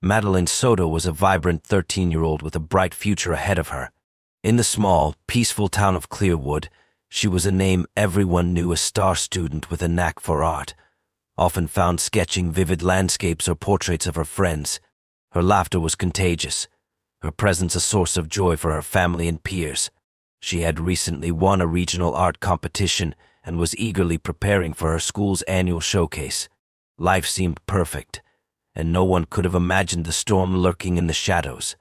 Madeline Soto was a vibrant 13-year-old with a bright future ahead of her. In the small, peaceful town of Clearwood, she was a name everyone knew, a star student with a knack for art, often found sketching vivid landscapes or portraits of her friends. Her laughter was contagious, her presence a source of joy for her family and peers. She had recently won a regional art competition and was eagerly preparing for her school's annual showcase. Life seemed perfect, and no one could have imagined the storm lurking in the shadows.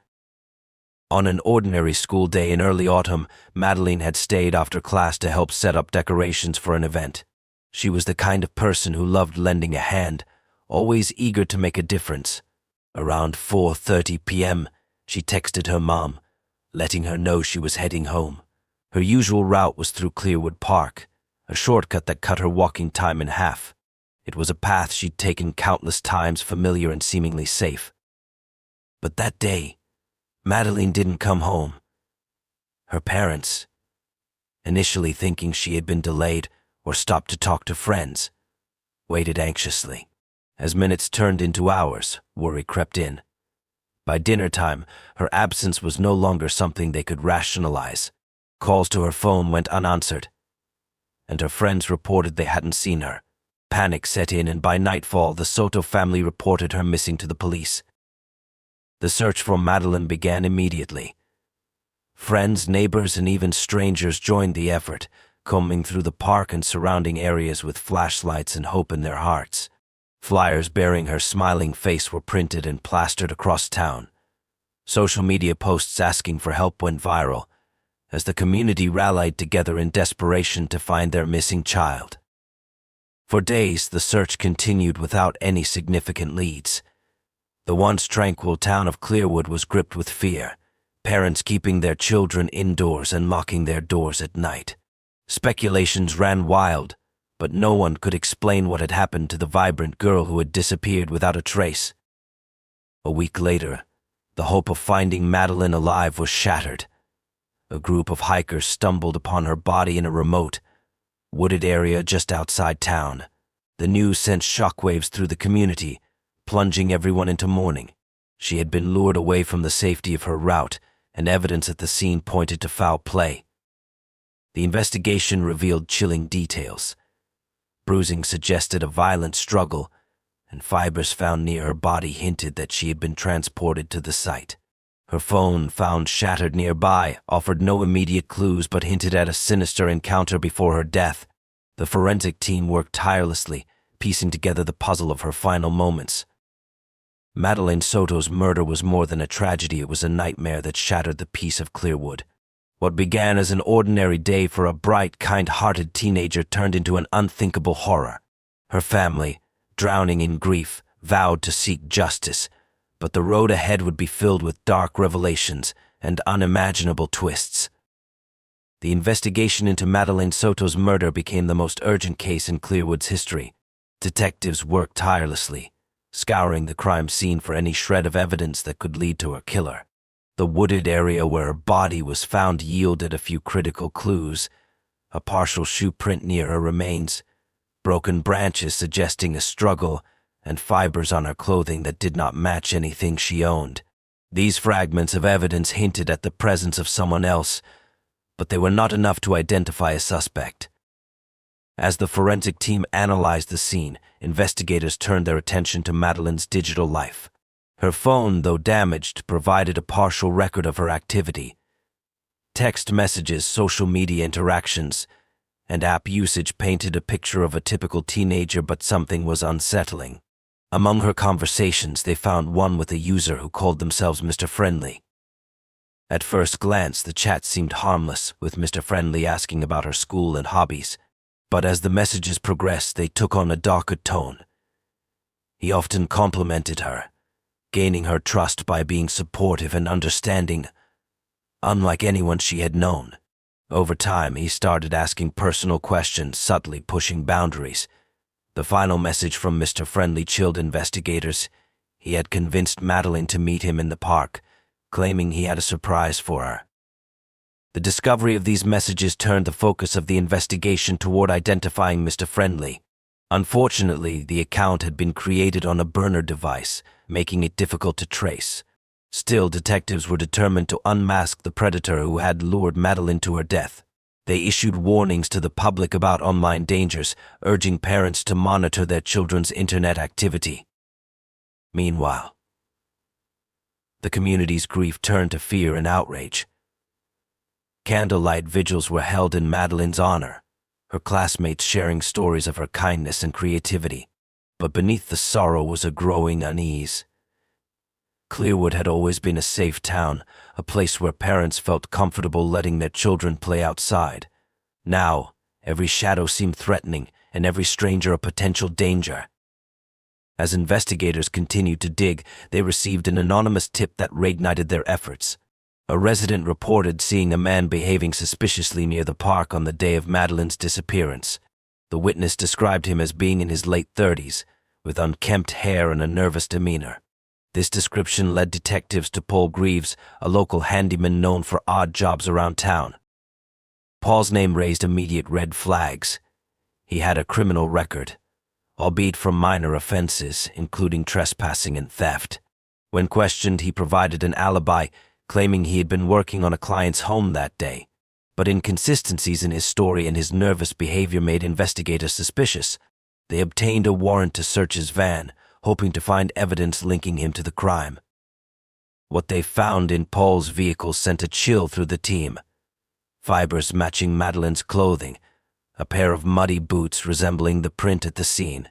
On an ordinary school day in early autumn, Madeline had stayed after class to help set up decorations for an event. She was the kind of person who loved lending a hand, always eager to make a difference. Around 4:30 p.m., she texted her mom, letting her know she was heading home. Her usual route was through Clearwood Park, a shortcut that cut her walking time in half. It was a path she'd taken countless times, familiar and seemingly safe. But that day, Madeline didn't come home. Her parents, initially thinking she had been delayed or stopped to talk to friends, waited anxiously. As minutes turned into hours, worry crept in. By dinner time, her absence was no longer something they could rationalize. Calls to her phone went unanswered, and her friends reported they hadn't seen her. Panic set in, and by nightfall, the Soto family reported her missing to the police. The search for Madeline began immediately. Friends, neighbors, and even strangers joined the effort, combing through the park and surrounding areas with flashlights and hope in their hearts. Flyers bearing her smiling face were printed and plastered across town. Social media posts asking for help went viral, as the community rallied together in desperation to find their missing child. For days, the search continued without any significant leads. The once tranquil town of Clearwood was gripped with fear, parents keeping their children indoors and locking their doors at night. Speculations ran wild, but no one could explain what had happened to the vibrant girl who had disappeared without a trace. A week later, the hope of finding Madeline alive was shattered. A group of hikers stumbled upon her body in a remote, wooded area just outside town. The news sent shockwaves through the community, plunging everyone into mourning. She had been lured away from the safety of her route, and evidence at the scene pointed to foul play. The investigation revealed chilling details. Bruising suggested a violent struggle, and fibers found near her body hinted that she had been transported to the site. Her phone, found shattered nearby, offered no immediate clues but hinted at a sinister encounter before her death. The forensic team worked tirelessly, piecing together the puzzle of her final moments. Madeline Soto's murder was more than a tragedy. It was a nightmare that shattered the peace of Clearwood. What began as an ordinary day for a bright, kind-hearted teenager turned into an unthinkable horror. Her family, drowning in grief, vowed to seek justice, but the road ahead would be filled with dark revelations and unimaginable twists. The investigation into Madeline Soto's murder became the most urgent case in Clearwood's history. Detectives worked tirelessly, scouring the crime scene for any shred of evidence that could lead to her killer. The wooded area where her body was found yielded a few critical clues: a partial shoe print near her remains, broken branches suggesting a struggle, and fibers on her clothing that did not match anything she owned. These fragments of evidence hinted at the presence of someone else, but they were not enough to identify a suspect. As the forensic team analyzed the scene, investigators turned their attention to Madeline's digital life. Her phone, though damaged, provided a partial record of her activity. Text messages, social media interactions, and app usage painted a picture of a typical teenager, but something was unsettling. Among her conversations, they found one with a user who called themselves Mr. Friendly. At first glance, the chat seemed harmless, with Mr. Friendly asking about her school and hobbies. But as the messages progressed, they took on a darker tone. He often complimented her, gaining her trust by being supportive and understanding, unlike anyone she had known. Over time, he started asking personal questions, subtly pushing boundaries. The final message from Mr. Friendly chilled investigators. He had convinced Madeline to meet him in the park, claiming he had a surprise for her. The discovery of these messages turned the focus of the investigation toward identifying Mr. Friendly. Unfortunately, the account had been created on a burner device, making it difficult to trace. Still, detectives were determined to unmask the predator who had lured Madeline to her death. They issued warnings to the public about online dangers, urging parents to monitor their children's internet activity. Meanwhile, the community's grief turned to fear and outrage. Candlelight vigils were held in Madeline's honor, her classmates sharing stories of her kindness and creativity. But beneath the sorrow was a growing unease. Clearwood had always been a safe town, a place where parents felt comfortable letting their children play outside. Now, every shadow seemed threatening, and every stranger a potential danger. As investigators continued to dig, they received an anonymous tip that reignited their efforts. A resident reported seeing a man behaving suspiciously near the park on the day of Madeline's disappearance. The witness described him as being in his late 30s, with unkempt hair and a nervous demeanor. This description led detectives to Paul Greaves, a local handyman known for odd jobs around town. Paul's name raised immediate red flags. He had a criminal record, albeit for minor offenses, including trespassing and theft. When questioned, he provided an alibi, claiming he had been working on a client's home that day. But inconsistencies in his story and his nervous behavior made investigators suspicious. They obtained a warrant to search his van, hoping to find evidence linking him to the crime. What they found in Paul's vehicle sent a chill through the team. Fibers matching Madeline's clothing, a pair of muddy boots resembling the print at the scene,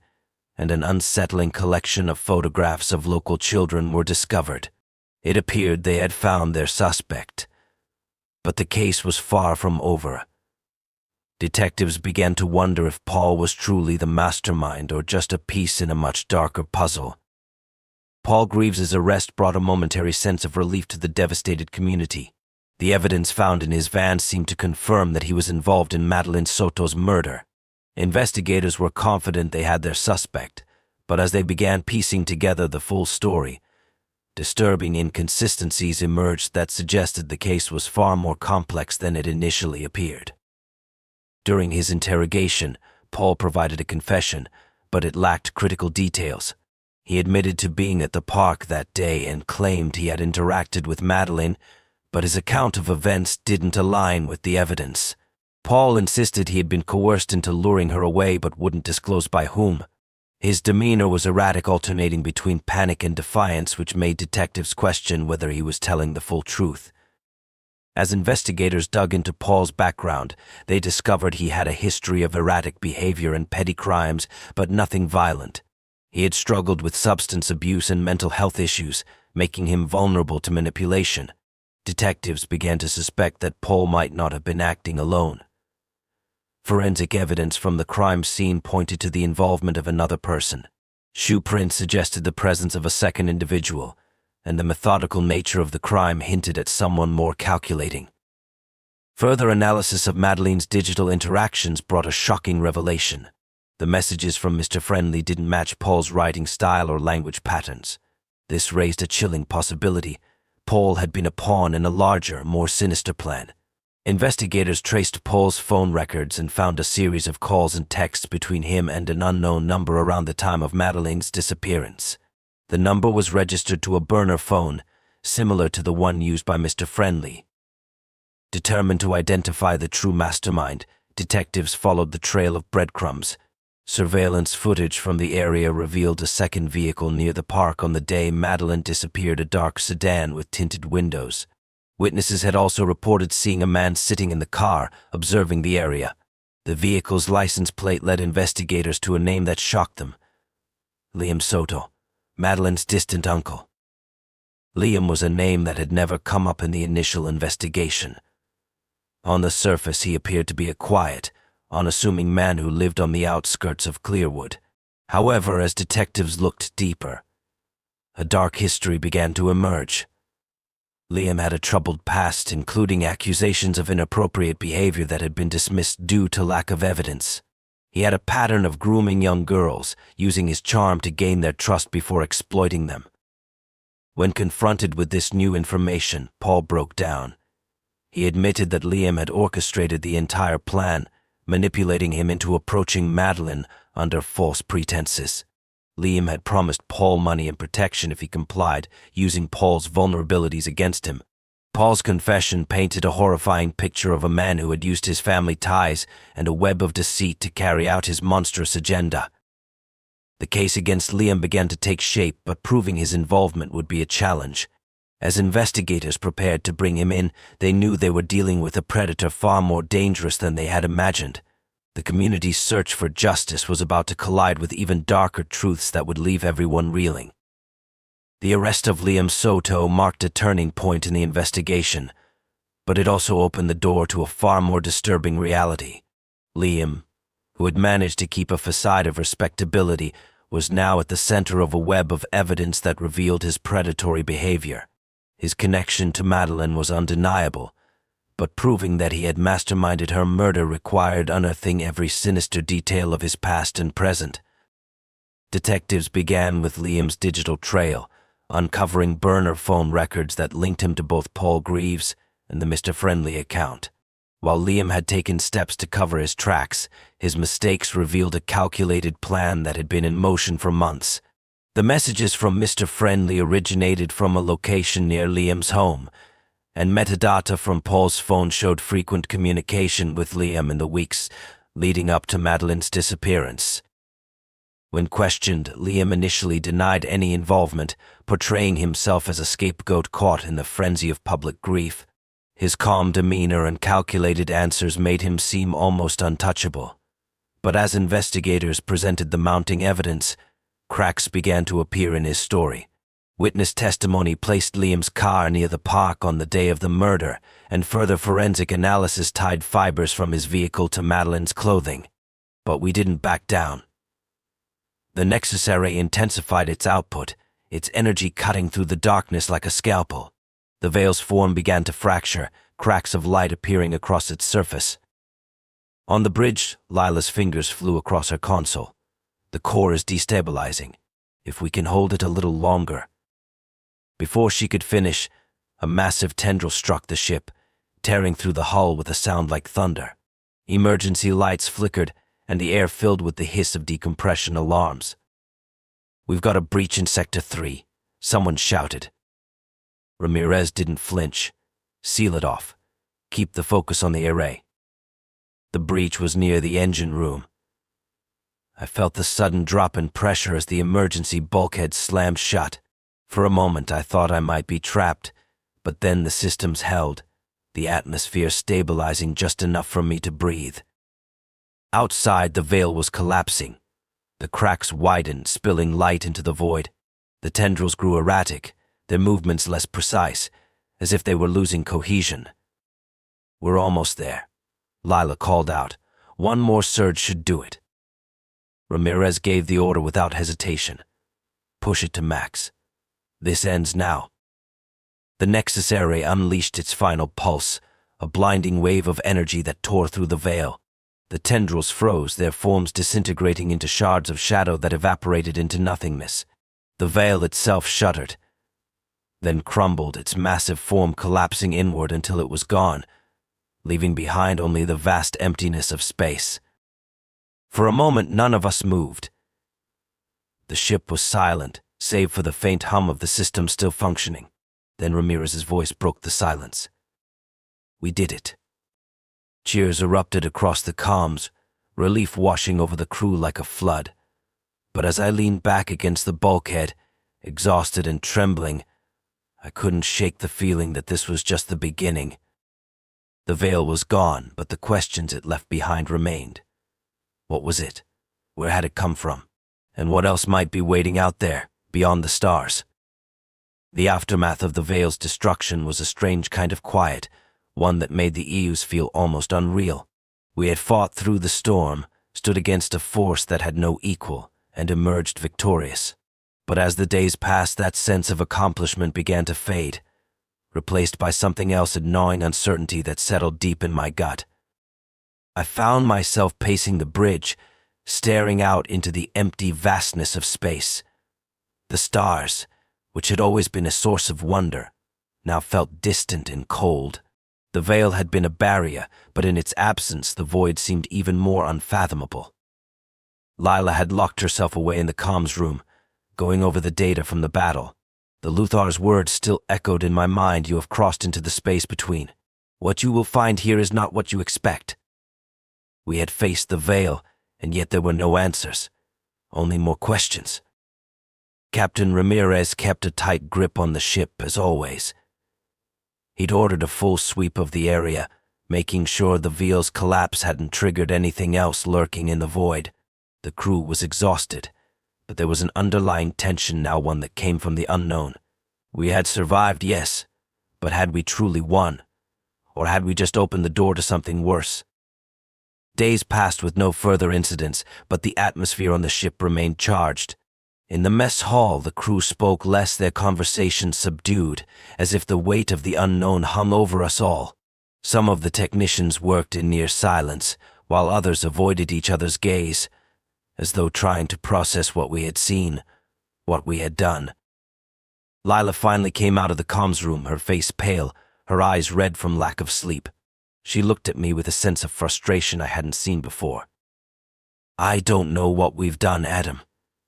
and an unsettling collection of photographs of local children were discovered. It appeared they had found their suspect. But the case was far from over. Detectives began to wonder if Paul was truly the mastermind or just a piece in a much darker puzzle. Paul Greaves's arrest brought a momentary sense of relief to the devastated community. The evidence found in his van seemed to confirm that he was involved in Madeline Soto's murder. Investigators were confident they had their suspect, but as they began piecing together the full story, disturbing inconsistencies emerged that suggested the case was far more complex than it initially appeared. During his interrogation, Paul provided a confession, but it lacked critical details. He admitted to being at the park that day and claimed he had interacted with Madeline, but his account of events didn't align with the evidence. Paul insisted he had been coerced into luring her away but wouldn't disclose by whom. His demeanor was erratic, alternating between panic and defiance, which made detectives question whether he was telling the full truth. As investigators dug into Paul's background, they discovered he had a history of erratic behavior and petty crimes, but nothing violent. He had struggled with substance abuse and mental health issues, making him vulnerable to manipulation. Detectives began to suspect that Paul might not have been acting alone. Forensic evidence from the crime scene pointed to the involvement of another person. Shoe prints suggested the presence of a second individual, and the methodical nature of the crime hinted at someone more calculating. Further analysis of Madeline's digital interactions brought a shocking revelation. The messages from Mr. Friendly didn't match Paul's writing style or language patterns. This raised a chilling possibility. Paul had been a pawn in a larger, more sinister plan. Investigators traced Paul's phone records and found a series of calls and texts between him and an unknown number around the time of Madeline's disappearance. The number was registered to a burner phone, similar to the one used by Mr. Friendly. Determined to identify the true mastermind, detectives followed the trail of breadcrumbs. Surveillance footage from the area revealed a second vehicle near the park on the day Madeline disappeared, a dark sedan with tinted windows. Witnesses had also reported seeing a man sitting in the car, observing the area. The vehicle's license plate led investigators to a name that shocked them: Liam Soto, Madeline's distant uncle. Liam was a name that had never come up in the initial investigation. On the surface, he appeared to be a quiet, unassuming man who lived on the outskirts of Clearwood. However, as detectives looked deeper, a dark history began to emerge. Liam had a troubled past, including accusations of inappropriate behavior that had been dismissed due to lack of evidence. He had a pattern of grooming young girls, using his charm to gain their trust before exploiting them. When confronted with this new information, Paul broke down. He admitted that Liam had orchestrated the entire plan, manipulating him into approaching Madeline under false pretenses. Liam had promised Paul money and protection if he complied, using Paul's vulnerabilities against him. Paul's confession painted a horrifying picture of a man who had used his family ties and a web of deceit to carry out his monstrous agenda. The case against Liam began to take shape, but proving his involvement would be a challenge. As investigators prepared to bring him in, they knew they were dealing with a predator far more dangerous than they had imagined. The community's search for justice was about to collide with even darker truths that would leave everyone reeling. The arrest of Liam Soto marked a turning point in the investigation, but it also opened the door to a far more disturbing reality. Liam, who had managed to keep a facade of respectability, was now at the center of a web of evidence that revealed his predatory behavior. His connection to Madeline was undeniable, but proving that he had masterminded her murder required unearthing every sinister detail of his past and present. Detectives began with Liam's digital trail, uncovering burner phone records that linked him to both Paul Greaves and the Mr. Friendly account. While Liam had taken steps to cover his tracks, his mistakes revealed a calculated plan that had been in motion for months. The messages from Mr. Friendly originated from a location near Liam's home, and metadata from Paul's phone showed frequent communication with Liam in the weeks leading up to Madeline's disappearance. When questioned, Liam initially denied any involvement, portraying himself as a scapegoat caught in the frenzy of public grief. His calm demeanor and calculated answers made him seem almost untouchable. But as investigators presented the mounting evidence, cracks began to appear in his story. Witness testimony placed Liam's car near the park on the day of the murder, and further forensic analysis tied fibers from his vehicle to Madeline's clothing. But we didn't back down. The Nexus array intensified its output, its energy cutting through the darkness like a scalpel. The veil's form began to fracture, cracks of light appearing across its surface. On the bridge, Lila's fingers flew across her console. The core is destabilizing. If we can hold it a little longer. Before she could finish, a massive tendril struck the ship, tearing through the hull with a sound like thunder. Emergency lights flickered, and the air filled with the hiss of decompression alarms. "We've got a breach in Sector 3, someone shouted. Ramirez didn't flinch. "Seal it off. Keep the focus on the array." The breach was near the engine room. I felt the sudden drop in pressure as the emergency bulkhead slammed shut. For a moment I thought I might be trapped, but then the systems held, the atmosphere stabilizing just enough for me to breathe. Outside, the veil was collapsing. The cracks widened, spilling light into the void. The tendrils grew erratic, their movements less precise, as if they were losing cohesion. "We're almost there," Lila called out. "One more surge should do it." Ramirez gave the order without hesitation. "Push it to max. This ends now." The Nexus array unleashed its final pulse, a blinding wave of energy that tore through the veil. The tendrils froze, their forms disintegrating into shards of shadow that evaporated into nothingness. The veil itself shuddered, then crumbled, its massive form collapsing inward until it was gone, leaving behind only the vast emptiness of space. For a moment, none of us moved. The ship was silent, save for the faint hum of the system still functioning. Then Ramirez's voice broke the silence. "We did it." Cheers erupted across the comms, relief washing over the crew like a flood. But as I leaned back against the bulkhead, exhausted and trembling, I couldn't shake the feeling that this was just the beginning. The veil was gone, but the questions it left behind remained. What was it? Where had it come from? And what else might be waiting out there, beyond the stars? The aftermath of the veil's destruction was a strange kind of quiet, one that made the EUs feel almost unreal. We had fought through the storm, stood against a force that had no equal, and emerged victorious. But as the days passed, that sense of accomplishment began to fade, replaced by something else, a gnawing uncertainty that settled deep in my gut. I found myself pacing the bridge, staring out into the empty vastness of space. The stars, which had always been a source of wonder, now felt distant and cold. The veil had been a barrier, but in its absence the void seemed even more unfathomable. Lila had locked herself away in the comms room, going over the data from the battle. The Luthar's words still echoed in my mind. You have crossed into the space between. What you will find here is not what you expect. We had faced the veil, and yet there were no answers, only more questions. Captain Ramirez kept a tight grip on the ship, as always. He'd ordered a full sweep of the area, making sure the veil's collapse hadn't triggered anything else lurking in the void. The crew was exhausted, but there was an underlying tension now, one that came from the unknown. We had survived, yes, but had we truly won? Or had we just opened the door to something worse? Days passed with no further incidents, but the atmosphere on the ship remained charged. In the mess hall, the crew spoke less, their conversation subdued, as if the weight of the unknown hung over us all. Some of the technicians worked in near silence, while others avoided each other's gaze, as though trying to process what we had seen, what we had done. Lila finally came out of the comms room, her face pale, her eyes red from lack of sleep. She looked at me with a sense of frustration I hadn't seen before. "I don't know what we've done, Adam,"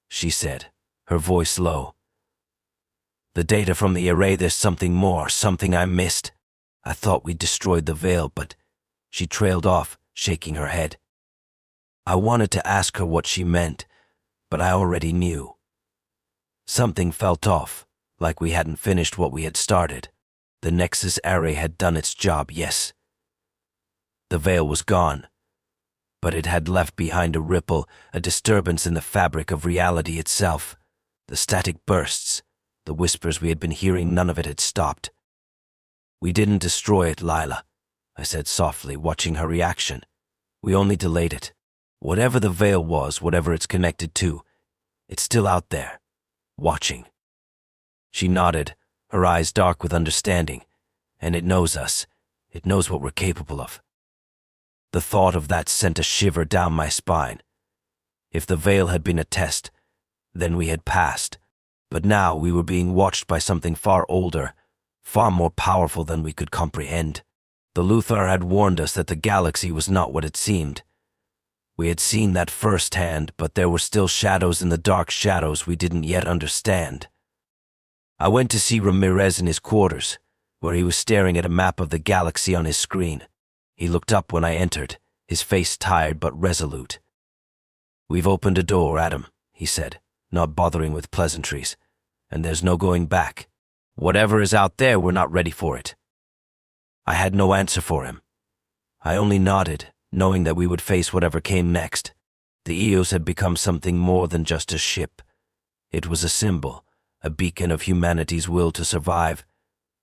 she said, her voice low. "The data from the array, there's something more, something I missed. I thought we'd destroyed the veil, but..." She trailed off, shaking her head. I wanted to ask her what she meant, but I already knew. Something felt off, like we hadn't finished what we had started. The Nexus array had done its job, yes. The veil was gone, but it had left behind a ripple, a disturbance in the fabric of reality itself. The static bursts, the whispers we had been hearing, none of it had stopped. "We didn't destroy it, Lila," I said softly, watching her reaction. "We only delayed it. Whatever the veil was, whatever it's connected to, it's still out there, watching." She nodded, her eyes dark with understanding. "And it knows us. It knows what we're capable of." The thought of that sent a shiver down my spine. If the veil had been a test, then we had passed. But now we were being watched by something far older, far more powerful than we could comprehend. The Luthar had warned us that the galaxy was not what it seemed. We had seen that firsthand, but there were still shadows in the dark shadows we didn't yet understand. I went to see Ramirez in his quarters, where he was staring at a map of the galaxy on his screen. He looked up when I entered, his face tired but resolute. "We've opened a door, Adam," he said, not bothering with pleasantries, "and there's no going back. Whatever is out there, we're not ready for it." I had no answer for him. I only nodded, knowing that we would face whatever came next. The Eos had become something more than just a ship. It was a symbol, a beacon of humanity's will to survive,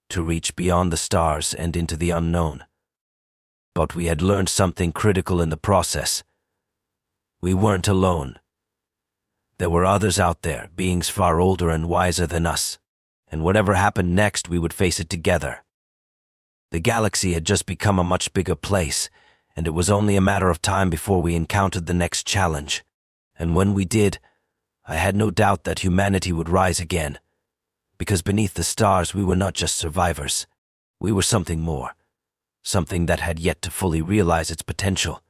to reach beyond the stars and into the unknown. But we had learned something critical in the process. We weren't alone. There were others out there, beings far older and wiser than us, and whatever happened next, we would face it together. The galaxy had just become a much bigger place, and it was only a matter of time before we encountered the next challenge. And when we did, I had no doubt that humanity would rise again, because beneath the stars we were not just survivors. We were something more, something that had yet to fully realize its potential.